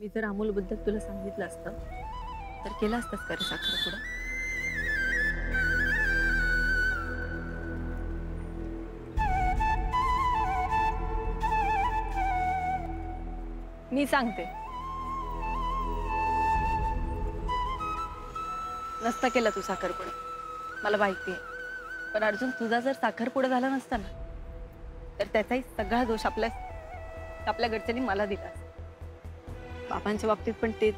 मी जर अमोलबद्दल तुला सांगितलं असतं तर केलं असतंस का रे साखरपुडा? मी सांगते, नसता केला तू साखरपुडा, मला माहिती आहे. पण अर्जुन, तुझा जर साखरपुडा झाला नसता ना तर त्याचाही सगळा दोष आपल्या घरच्यांनी मला दिला. बाबांच्या बाबतीत पण तेच.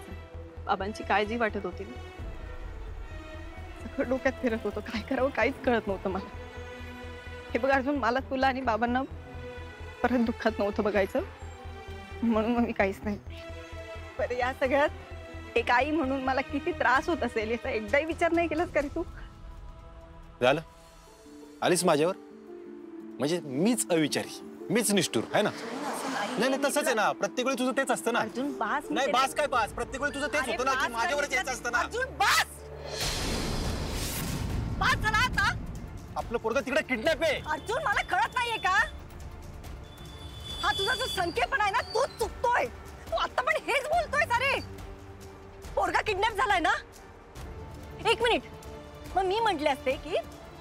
बाबांची काळजी वाटत होती ना. सगळं डोक्यात फिरत होतं, काय करावं काहीच कळत नव्हतं मला. हे बघ अर्जुन, मला तुला आणि बाबांना परत दुःखात नव्हतं बघायचं, म्हणून मी काहीच नाही. बरं, या सगळ्यात एक आई म्हणून मला किती त्रास होत असेल याचा एकदाही विचार नाही केलास का रे तू? झालं, आलीस माझ्यावर. म्हणजे मीच अविचारी, मीच निष्ठुर आहे ना? नाही नाही, तसंच आहे ना. प्रत्येक वेळी तुझं तेच असतं ना. अर्जुन बास. नाही बास काय बास, प्रत्येक वेळी तुझं तेच होतं ना की माझ्यावरच यायचं असतं ना. अर्जुन बास, बास झाला आता. आपलं पोरगं तिकडे किडनॅप आहे. अर्जुन, मला कळत नाहीये का? हा तुझा जो संकेत आहे ना, तोच चुकतोय. तू आता पण हेच बोलतोय का रे? पोरगा किडनॅप झालाय ना? एक मिनिट, मग मी म्हटले असते की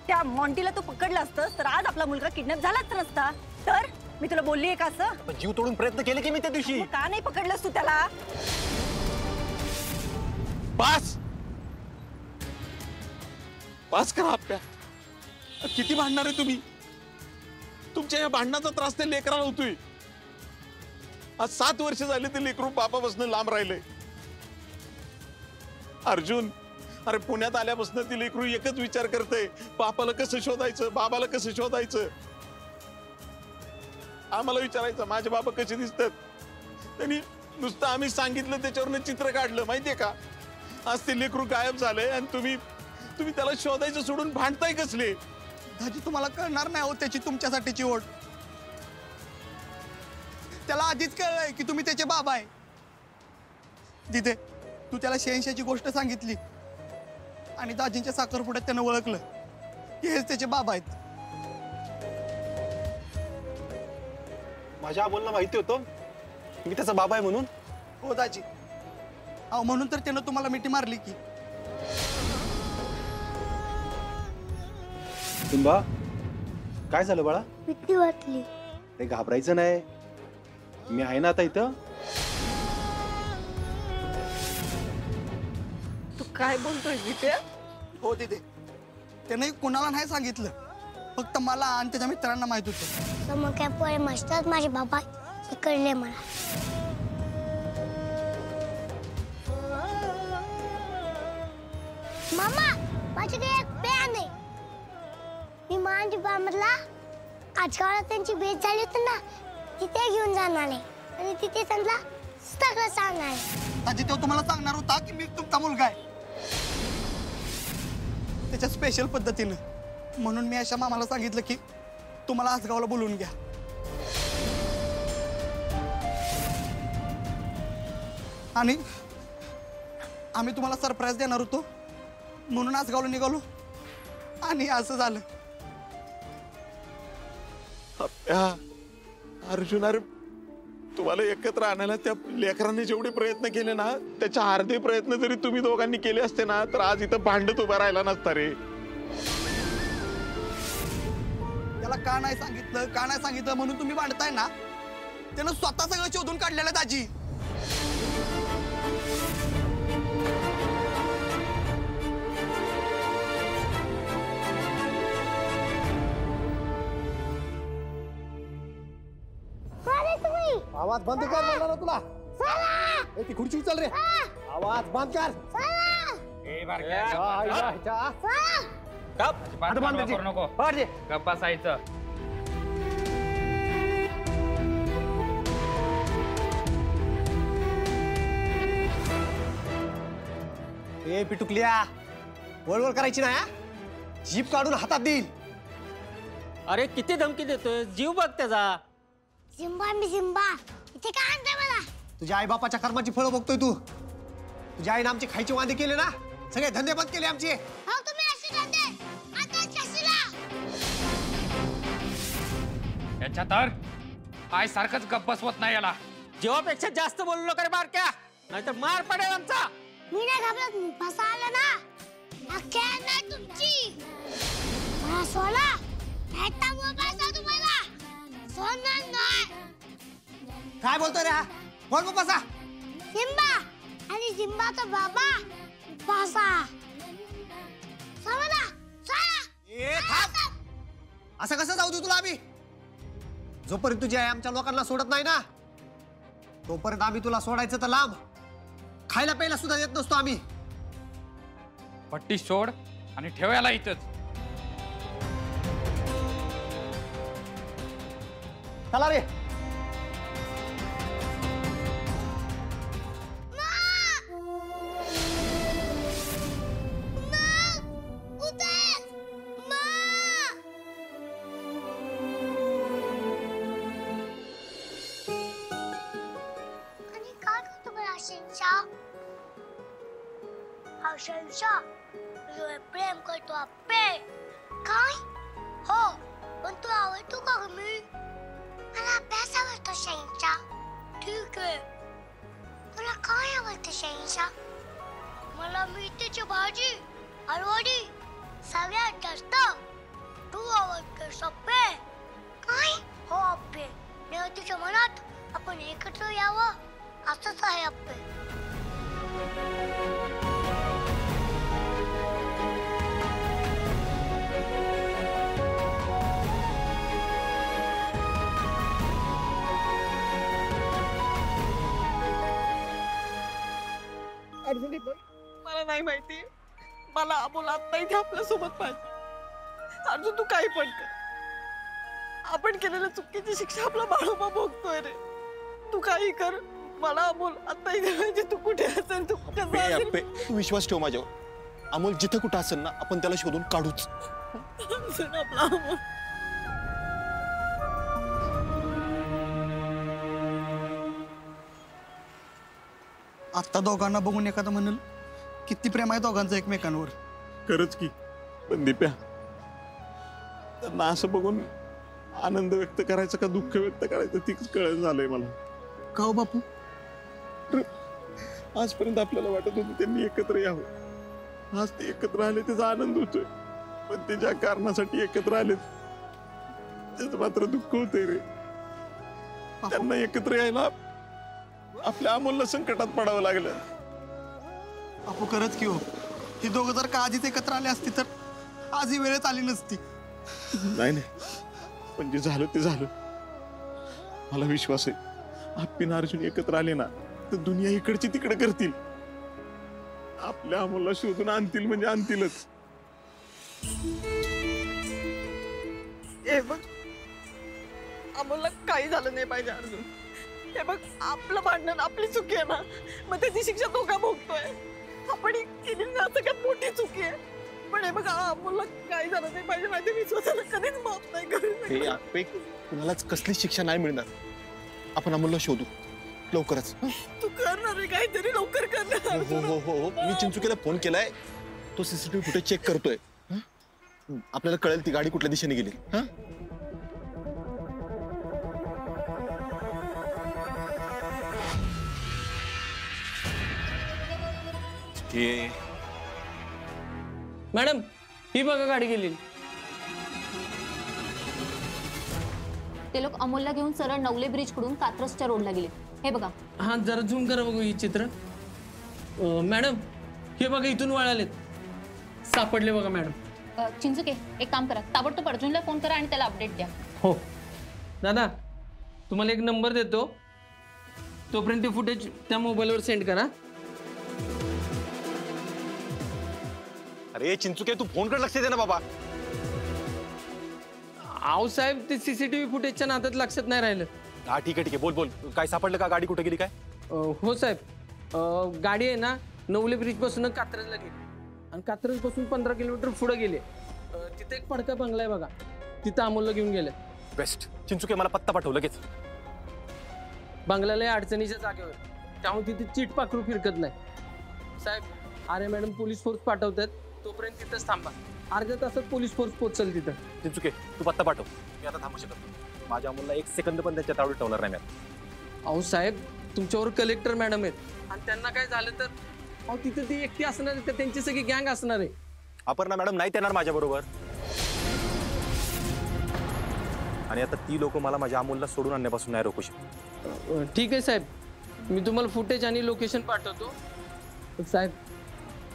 त्या मॉन्टीला तू पकडलं असतं तर आज आपला मुलगा किडनॅप झालाच नसता. तर मी तुला बोललीये का असं? जीव तोडून प्रयत्न केले की मी त्या दिवशी. मग का नाही पकडलंस तू त्याला? पास पास करा आप्या. किती भांडणार आहे तुम्ही? तुमच्या या भांडणाचा त्रास ते लेकराला होतोय. आज 7 वर्ष झाले ते लेकरू बापापासून लांब राहिले. अर्जुन, अरे पुण्यात आल्यापासून ती लेकरू एकच विचार करते, बापाला कसं शोधायचं, बाबाला कसं शोधायचं. आम्हाला विचारायचं माझे बाबा कसे दिसतात. त्यांनी नुसतं आम्ही सांगितलं त्याच्यावरनं चित्र काढलं, माहितीये का? आज ते लेकरू गायब झालंय आणि तुम्ही त्याला शोधायचं सोडून भांडताय कसले? दाजी, तुम्हाला कळणार नाही हो त्याची तुमच्यासाठीची ओढ. त्याला आधीच कळलंय की तुम्ही त्याचे बाबा आहे. दिदे, तू त्याला 86ची गोष्ट सांगितली आणि दाजींच्या साखरपुड्यात त्यानं ओळखलं की हेच त्याचे बाबा आहेत. माझ्या बोलणं माहिती होतं मी त्याचा बाबा आहे म्हणून. हो दाजी, अहो म्हणून तर त्यानं तुम्हाला मिठी मारली की. सिंबा, काय झालं बाळा? भीती वाटली. ते घाबरायचं नाही, मी आहे ना आता इथं. तू काय बोलतोय विद्या? हो दिदे, त्यानं कुणाला नाही सांगितलं, फक्त मला आणि त्याच्या मित्रांना माहित होतं. तर मग काय पोळे मस्तात माझे बाबा हे कळले मला. मामा, माझ्याकडे एक पॅन आहे. मी माझ्या बाबाला आज गावाला त्यांची भेट झाली होती ना, तिथे घेऊन जाणार आहे आणि तिथे त्यांना सगळं सांगणार आहे. दाजी, तो तुम्हाला सांगणार होता की मी तुमचा मुलगा आहे, त्याच्या स्पेशल पद्धतीनं. म्हणून मी अशा मामाला सांगितलं की तुम्हाला आसगावला बोलवून घ्या. आणि आम्ही तुम्हाला सरप्राईज देणार होतो म्हणून आसगावला निघालो आणि असं झालं. आप्या, अर्जुन, अरे तुम्हाला एकत्र आणायला त्या लेकरांनी जेवढे प्रयत्न केले ना, त्याच्या अर्धे प्रयत्न जरी तुम्ही दोघांनी केले असते ना तर आज इथं भांडत उभा राहिला नसता रे. त्याला का नाही सांगितलं म्हणून तुम्ही भांडताय ना. त्यानं स्वतः सगळं शोधून काढलेलं दाजी. आवाज बंद कर म्हणलं ना तुला. ए, ती खुर्ची उचल रे. आवाज बंद कर. नको गप्प बसायचं. ए पिटुकल्या, वळवळ करायची ना. जीप काढून हातात देईल. अरे किती धमकी देतोय, जीव बघ त्याचा. सिम्बा, मी सिम्बा, इथे काय आणताय मला? तुझ्या आई बापाच्या कर्माची फळं बघतोय तू. तुझ्या आईने आमचे खायचे वांदे केले ना, सगळे धंदे बंद केले आमचे. हो, तुम्ही असे धंदे आता कशाला? याच्या तर आय सारखंच गप्प बसवत नाही याला. जीवापेक्षा जास्त बोलू नका रे बारक्या. नाहीतर मार पडेल आमचा. मी नाही घाबरत. मुफासा आला ना अख्ख्या नाही तुमची. मला सोडा नाहीतर मुफासा तुम्हाला सोडणार नाही. काय बोलतोय रे हा? कोण मुफासा? सिम्बा आणि सिम्बाचा बाबा मुफासा. सोडा ए थांब. असं कसं जाऊ दे तुला आम्ही? जोपर्यंत तुझी आई आमच्या लोकांना सोडत नाही ना तोपर्यंत आम्ही तुला सोडायचं तर लांब. खायला प्यायला सुद्धा येत नसतो आम्ही. पट्टी सोड आणि ठेवायला इथंच. चला रे. प्रेम करतो आपे. काय? हो पण तू आवडतो का ग मी? मला अभ्यास आवडतो शहनशाह. ठीक आहे. तुला काय आवडतं शहनशाह? मला मेथीची भाजी हलवाडी सगळ्यात जास्त. तू आवडतोस अप्पे. काय? हो अप्पे. तुझ्या मनात आपण एकत्र यावं असंच आहे अप्पे. मला नाही माहिती. मला अमोल आता इथे आपल्या सोबत पाहिजे. अर्जुन तू काही पण कर. आपण केलेल्या चुकीची शिक्षा आपला बाळोबा भोगतोय रे. तू काही कर. मला अमोल आता इथे पाहिजे. तू कुठे असेल तू कसं असेल. तू विश्वास ठेव माझ्यावर. अमोल जिथं कुठं असेल ना आपण त्याला शोधून काढूच. आपला अमोल. आत्ता दोघांना बघून एखादं म्हणेल किती प्रेम आहे दोघांचं एकमेकांवर. खरंच की. पण दिप्या त्यांना असं बघून आनंद व्यक्त करायचा का दुःख व्यक्त करायचं तीच कळत झालंय मला. का हो बापू? आजपर्यंत आपल्याला वाटत होतं त्यांनी एकत्र यावं. आज ते एकत्र आले त्याचा आनंद होतोय. पण ते ज्या कारणासाठी एकत्र आले त्याच मात्र दुःख होतंय रे. त्यांना एकत्र यायला आपल्या अमोलला संकटात पडावं लागलं. बापू खरंच की हो. ही दोघं जर का आधीच एकत्र आले असती तर आज ही वेळच आली नसती. नाही नाही पण जे झालं ते झालं. मला विश्वास आहे आप्पी आणि अर्जुन एकत्र आले ना तर दुनिया इकडची तिकडे करतील. आपल्या अमोलला शोधून आणतील म्हणजे आणतीलच. हे बघ अमोलला काही झालं नाही पाहिजे अर्जुन. हे बघ आपलं भांडण आपली चुकी आहे ना. मग त्याची शिक्षा दोघा भोगतोय. आपण केली ना सगळ्यात मोठी चुकी आहे. पण हे बघ अमोलला काही झालं नाही पाहिजे. माझ्या विश्वासाला कधीच माफ नाही करू. आप्पे कुणालाच कसली शिक्षा नाही मिळणार. आपण अमोलला शोधू लवकरच. तू करणार आहे काहीतरी लवकर करणार. हो हो हो हो. मी चिंचुकेला फोन केलाय. तो सीसीटीव्ही फुटेज चेक करतोय. आपल्याला कळेल ती गाडी कुठल्या दिशेने गेली. मॅडम ही बघा गाडी गेलेली. ते लोक अमोलला घेऊन सरळ नवले ब्रिज कडून कात्रजच्या रोडला गेले. हे बघा. हा जरा झूम करा बघू ही चित्र. मॅडम हे बघा इथून वळालेत. सापडले बघा मॅडम. चिंचुके एक काम करा. ताबडतोब अर्जुनला फोन करा आणि त्याला अपडेट द्या. हो दादा तुम्हाला एक नंबर देतो. तोपर्यंत फुटेज त्या मोबाईलवर सेंड करा. अरे चिंचुके तू फोन कर लक्ष दे ना बाबा. आहो साहेब ते सीसीटीव्ही फुटेजच्या नादात लक्षात नाही राहिलं. हा ठीक आहे बोल बोल. काय सापडलं का? गाडी कुठे गेली काय? हो साहेब गाडी आहे ना नवले ब्रिज पासून कात्रजला गेली आणि कात्रज पासून 15 किलोमीटर पुढे गेले. तिथे एक पडका बंगला आहे बघा. तिथं अमोलला घेऊन गेले. बेस्ट. चिंचुके मला पत्ता पाठव लगेच. बंगल्याला अडचणीच्या जागेवर. त्यामुळे तिथे चीट पाखरू फिरकत नाही. साहेब अरे मॅडम पोलीस फोर्स पाठवतात. तोपर्यंत तिथंच थांबा. अर्ध्या तासात पोलीस फोर्स पोहोचल तिथं. चिंचुके तू पत्ता पाठव. मी आता थांबू शकत नाही. माझ्या अमोलला 1 सेकंद पण त्याच्या तावडीत ठेवणार नाही. अहो साहेब तुमच्यावर कलेक्टर मॅडम आहेत आणि त्यांना काय झालं तर अहो तिथे ती एकटी असणार आहे, तर त्यांची सगळी गँग असणार आहे. अपर्णा मॅडम नाही येणार माझ्या बरोबर. आणि आता ती लोक मला माझ्या अमोलला सोडून आणण्यापासून नाही रोखू शकत. ठीक आहे साहेब, मी तुम्हाला फुटेज आणि लोकेशन पाठवतो. पण साहेब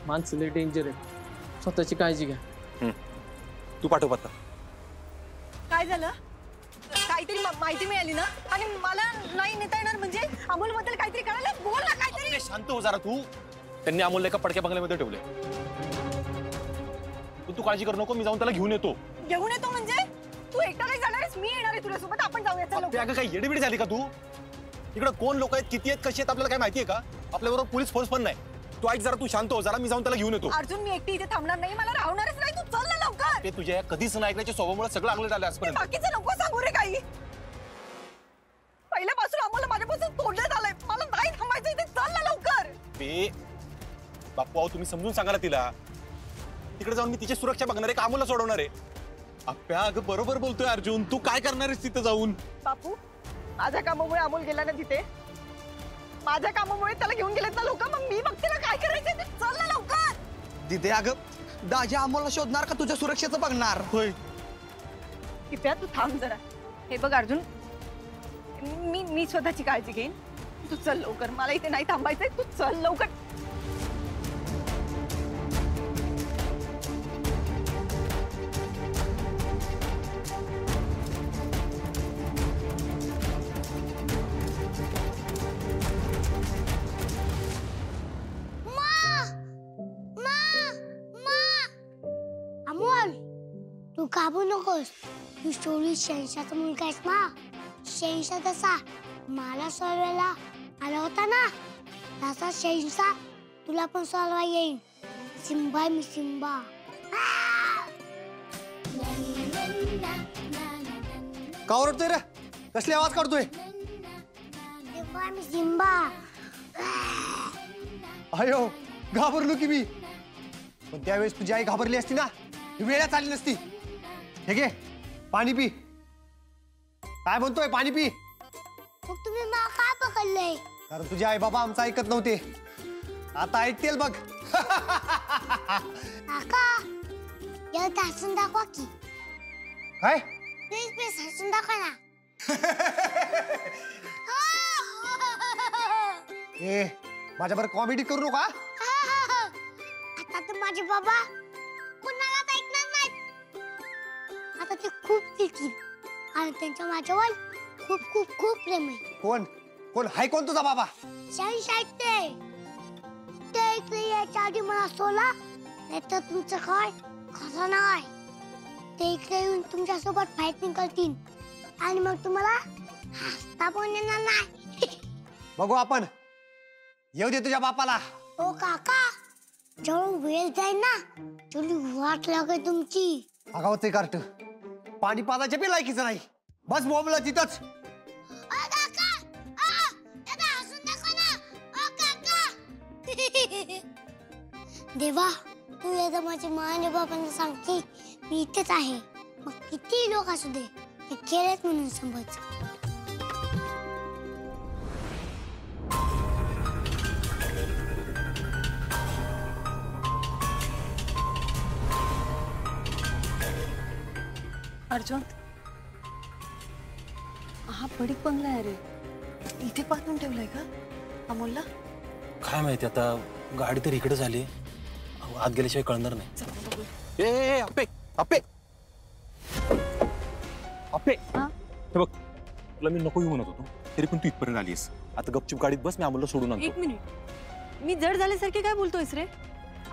माणसं लय डेंजर आहे, स्वतःची काळजी घ्या. तू पाठव पत्ता. काय झालं? काहीतरी माहिती मिळाली ना आणि मला नाही नेता येणार म्हणजे अमोल बद्दल काहीतरी कळालं. बोल ना काहीतरी. शांत हो जरा तू. त्यांनी अमोलला एका पडक्या बंगल्यामध्ये ठेवले. तू काळजी करू नको, मी जाऊन त्याला घेऊन येतो. घेऊन येतो म्हणजे तू एकटा नाही जाणार आहेस, मी येणार आहे तुझ्यासोबत. आपण जाऊया चल. अगं काही येडीबिडी झाली का तू? इकडे कोण लोक आहेत, किती आहेत, कशी आहेत आपल्याला काय माहितीये का? आपल्याबरोबर पोलीस फोर्स पण नाही. तू ऐक जरा, तू शांत हो जरा, मी जाऊन त्याला घेऊन येतो. अर्जुन मी एकटी इथे थांबणार नाही, मला राहणारच नाही. तू चल ना लवकर. ते तुझ्या कधीच नाही ऐकण्याच्या स्वभावामुळे सगळं आगलं झालं आजपर्यंत. बाकीचं नको सांगू रे काही. पहिल्यापासून आम्हाला माझ्यापासून तोडण्यात आलंय. मला नाही थांबायचं इथे. चल ना लवकर. बापू तुम्ही समजून सांगा ना तिला. तिकडे जाऊन मी तिची सुरक्षा बघणार आहे का अमोलला सोडवणार आहे? आप्या अगं बरोबर बोलतोय अर्जुन. तू काय करणार आहेस तिथे जाऊन? बापू माझ्या कामामुळे अमोल गेला ना तिथे. माझ्या कामामुळे त्याला घेऊन गेलेत ना लोक. मग मी बघते ना काय करायचं ते. चल ना लवकर. दिदे अगं दाजी अमोलला शोधणार का तुझ्या सुरक्षेचं बघणार? होय. किप्या तू थांब जरा. हे बघ अर्जुन, मी स्वतःची काळजी घेईन. तू चल लवकर, मला इथे नाही थांबायचंय. तू चल लवकर. अमोल तू घाबरू नकोस. तू स्टोरी शहनशाहचा मुलगा आहेस ना. शहनशाह तसा मला सोडवायला आला होता ना, तसा शहनशाह तुला पण सोडवा येईन. सिम्बा मी सिम्बा. का ओरडतोय रे? कसले आवाज काढतोय? सिम्बा मी सिम्बा. अयो घाबरलो की मी. पण त्यावेळेस तुझी आई घाबरली असती ना, वेळच आली नसती. हे घे पाणी पी. काय म्हणतोय? पाणी पी. मग तुम्ही मला काय पकडलंय? कारण तुझे आई बाबा आमचं ऐकत नव्हते, आता ऐकतील बघ. काका याला हसून दाखवा की. काय? प्लीज प्लीज हसून दाखवा ना. ए माझ्याबरोबर कॉमेडी करू नका. आता तर माझे बाबा कुणालाच ऐकणार नाहीत. आता ते खूप चिडतील आणि त्यांच्या माझ्यावर खूप खूप खूप प्रेम आहे. कोण कोण हाय? कोण तुझा बाबा? शहनशाह ते इकडे यायच्या आधी मला सोला, नाही तर तुमचं काय खरं नाही. ते इकडे येऊन तुमच्यासोबत फायटिंग करतील आणि मग तुम्हाला हसता पण येणार नाही. बघू आपण. येऊ दे तुझ्या बापाला. ओ काका जेवढं वेळ जाईल ना तेवढी वाट लागेल तुमची. आगावचे कार्ट पाणी पाजायच्या बी लायकीचं नाही. बस बोंबला तिथंच. देवा तू एकदा माझ्या माझ्या बाबांना सांगते मी इथेच आहे. मग किती लोक असू दे ते केलेत म्हणून समज. अर्जुन हा पडीक बंगला आहे रे. इथे पाठवून ठेवलाय का अमोलला? काय माहिती आता. गाडी तर इकडे झाली, आत गेल्याशिवाय कळणार नाही. ए अप्पे अप्पे अप्पे, हे बघ तुला मी नको येऊ म्हणत होतो, तरी पण तू इथपर्यंत आलीस. आता गपचूप गाडीत बस, मी अमोलला सोडून आणतो. एक मिनिट, मी जड झाल्यासारखे काय बोलतोयस रे?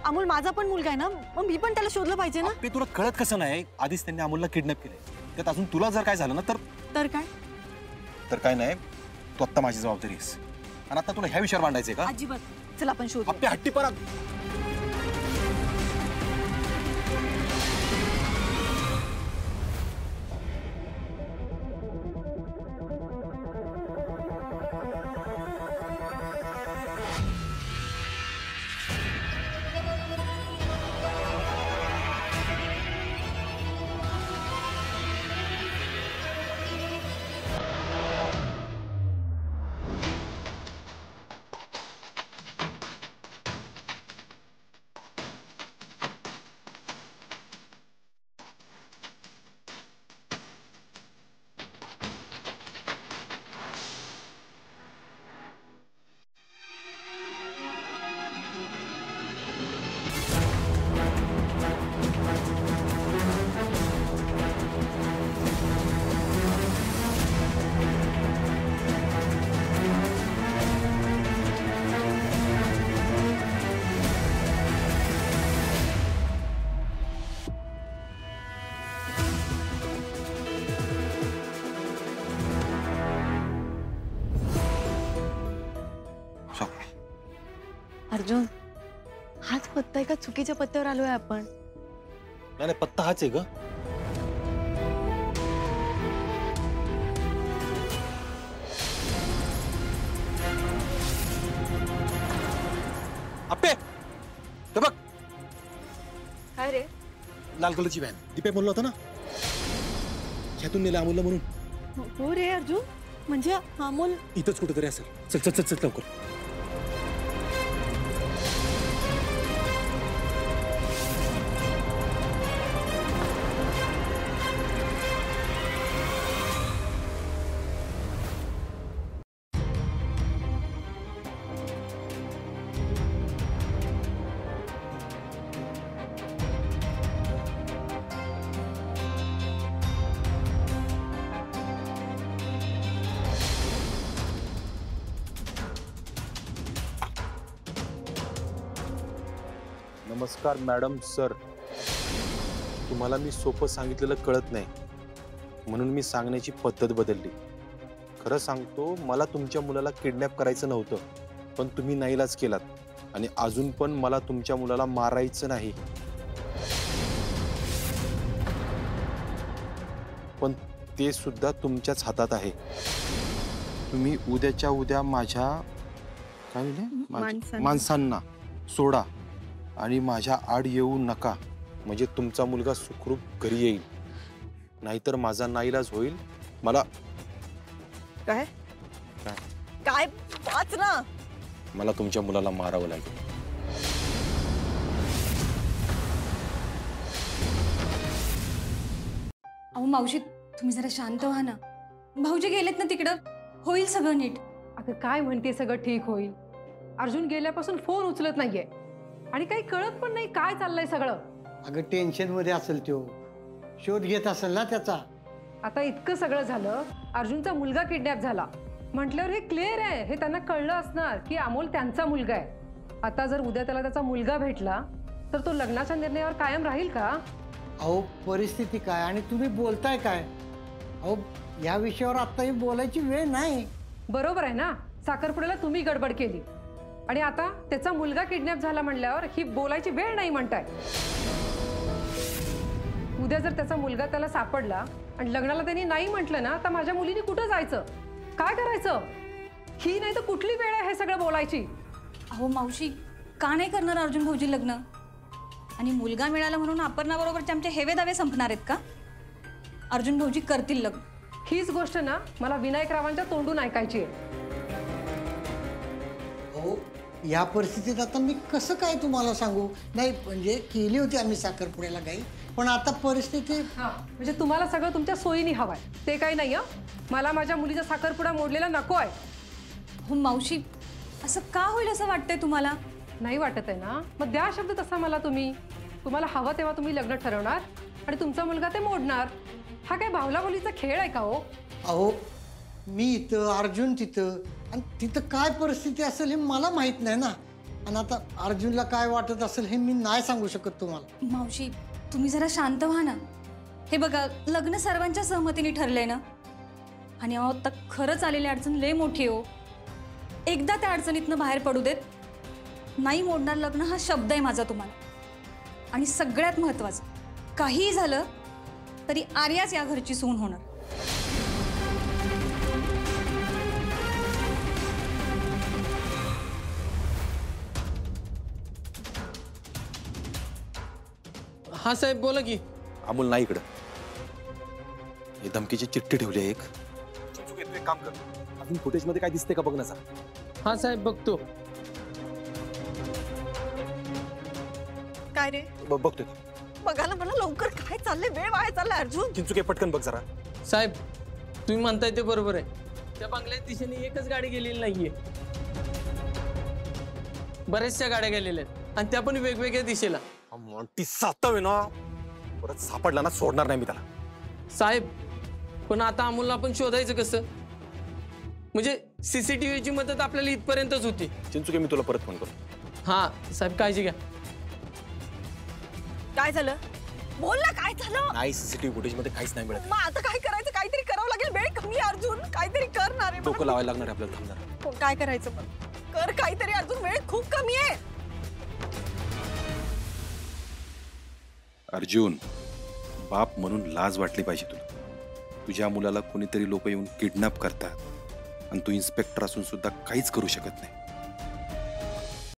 अमोल माझा पण मुलगा आहे ना, मग मी पण त्याला शोधलं पाहिजे ना. अप्पे तुला कळत कसं नाही? आधीच त्यांनी अमोलला किडनॅप केलंय, त्यात अजून तुला जर काय झालं ना तर काय? तर काय नाही, तू आत्ता माझी जबाबदारी आहेस. आणि आता तुला ह्या विषयावर मांडायचंय का? अजिबात. चल आपण शोधू. अप्पे हट्टी परत. अर्जुन, हाच पत्ता आहे का चुकीच्या पत्त्यावर आलोय आपण? नाही पत्ता हाच आहे ग. अप्पे ते बघ, काय रे? लाल कलरची व्हॅन. दीपे बोललो होता ना ह्यातून नेलं अमोलला म्हणून. हो रे अर्जुन, म्हणजे अमोल इथंच कुठेतरी असेल. चल चल चल चल लवकर. नमस्कार मॅडम सर. तुम्हाला मी सोपं सांगितलेलं कळत नाही म्हणून मी सांगण्याची पद्धत बदलली. खरं सांगतो, मला तुमच्या मुलाला किडनॅप करायचं नव्हतं, पण तुम्ही नाईलाज केलात आणि अजून पण मला तुमच्या मुलाला मारायचं नाही. पण ते सुद्धा तुमच्याच हातात आहे. तुम्ही उद्याच्या उद्या माझ्या काय म्हणले माणसांना सोडा आणि माझ्या आड येऊ नका, म्हणजे तुमचा मुलगा सुखरूप घरी येईल. नाहीतर माझा नाईलाज होईल. मला काय काय वाच ना. मला तुमच्या मुलाला मारावं लागेल. अहो मावशी, तुम्ही जरा शांत व्हा ना. भाऊजी गेलेत ना तिकडं, होईल सगळं नीट. अगं काय म्हणते सगळं ठीक होईल? अर्जुन गेल्यापासून फोन उचलत नाहीये आणि काही कळत पण नाही काय चाललंय सगळं. अगं टेन्शन मध्ये असेल तो, शोध घेत असेल ना त्याचा. आता इतकं सगळं झालं, अर्जुनचा मुलगा किडनॅप झाला म्हटल्यावर हे क्लिअर आहे, हे त्यांना कळलं असणार की अमोल त्यांचा मुलगा आहे. आता जर उद्या त्याला त्याचा मुलगा भेटला तर तो लग्नाच्या निर्णयावर कायम राहील का? अहो परिस्थिती काय आणि तुम्ही बोलताय काय? अहो या विषयावर आत्ताही बोलायची वेळ नाही. बरोबर आहे ना, साखरपुड्याला तुम्ही गडबड केली आणि आता त्याचा मुलगा किडनॅप झाला म्हणल्यावर ही बोलायची वेळ नाही म्हणताय. उद्या जर त्याचा मुलगा त्याला सापडला आणि लग्नाला त्यांनी नाही म्हटलं ना, तर माझ्या मुलीने कुठं जायचं, काय करायचं? ही नाही तर कुठली वेळ आहे हे सगळं बोलायची? अहो मावशी, का नाही करणार अर्जुन भाऊजी लग्न? आणि मुलगा मिळाला म्हणून अपर्णाबरोबरचे आमचे हेवे दावे संपणार आहेत का? अर्जुन भाऊजी करतील लग्न. हीच गोष्ट ना मला विनायक रावांच्या तोंडून ऐकायची आहे. हो, या परिस्थितीत आता मी कसं काय तुम्हाला सांगू? नाही म्हणजे केली होती आम्ही साखरपुड्याला काही, पण आता परिस्थिती. म्हणजे तुम्हाला सगळं तुमच्या सोयीने हवाय ते काही नाही. मला माझ्या मुलीचा साखरपुडा मोडलेला नको आहे. हो मावशी, असं का होईल असं वाटतंय तुम्हाला? नाही वाटत आहे ना, मग द्या शब्द तसा मला. तुम्हाला हवं तेव्हा तुम्ही लग्न ठरवणार आणि तुमचा मुलगा ते मोडणार. हा काय भावला बोलीचा खेळ आहे का हो? अहो मी इथं, अर्जुन तिथं, आणि तिथं काय परिस्थिती असेल हे मला माहित नाही ना. आणि आता अर्जुनला काय वाटत असेल हे मी नाही सांगू शकत तुम्हाला. मावशी तुम्ही जरा शांत व्हा ना. हे बघा, लग्न सर्वांच्या सहमतीने ठरलंय ना. आणि आता खरंच आलेली अडचण लय मोठी हो. एकदा त्या अडचणीतनं बाहेर पडू देत. नाही मोडणार लग्न हा शब्द आहे माझा तुम्हाला. आणि सगळ्यात महत्त्वाचं, काहीही झालं तरी आर्याच या घरची सून होणार. हा साहेब बोला की. अमोल नाही इकडं. हे धमकीची चिठ्ठी ठेवली आहे एक. तू एक काम कर, अजून फुटेज मध्ये काय दिसते का बघ ना जरा. हा साहेब बघतो. काय रे? बघतोय. बघा ना, मला लवकर काय चाललंय, वेळ वाया चाललाय अर्जुन. चिंचुके पटकन बघ जरा. साहेब तुम्ही म्हणताय ते बरोबर आहे. त्या बंगल्याच्या दिशेने एकच गाडी गेलेली नाहीये, बऱ्याचशा गाड्या गेलेल्या आहेत आणि त्या पण वेगवेगळ्या दिशेला. मोंटी सातव आहे ना, परत सापडला ना सोडणार नाही मी त्याला. साहेब पण आता अमोलला आपण शोधायचं कसं? म्हणजे सीसीटीव्हीची मदत आपल्याला इथपर्यंतच होती. चिंचुके मी तुला परत फोन करतो. हा साहेब काळजी घ्या. काय झालं? बोल ना, काय झालं? नाही, सीसीटीव्ही फुटेज मध्ये काहीच नाही मिळत. मग आता काय करायचं? काहीतरी करावं लागेल. वेळ कमी आहे अर्जुन, काहीतरी करणार आहे. डोकं लावायला लागणार आहे आपल्याला. थांबणार काय करायचं? पण कर काहीतरी अर्जुन, वेळ खूप कमी आहे. अर्जुन, बाप म्हणून लाज वाटली पाहिजे तुला. तुझ्या मुलाला कोणीतरी लोक येऊन किडनॅप करतात आणि तू इन्स्पेक्टर असून सुद्धा काहीच करू शकत नाही.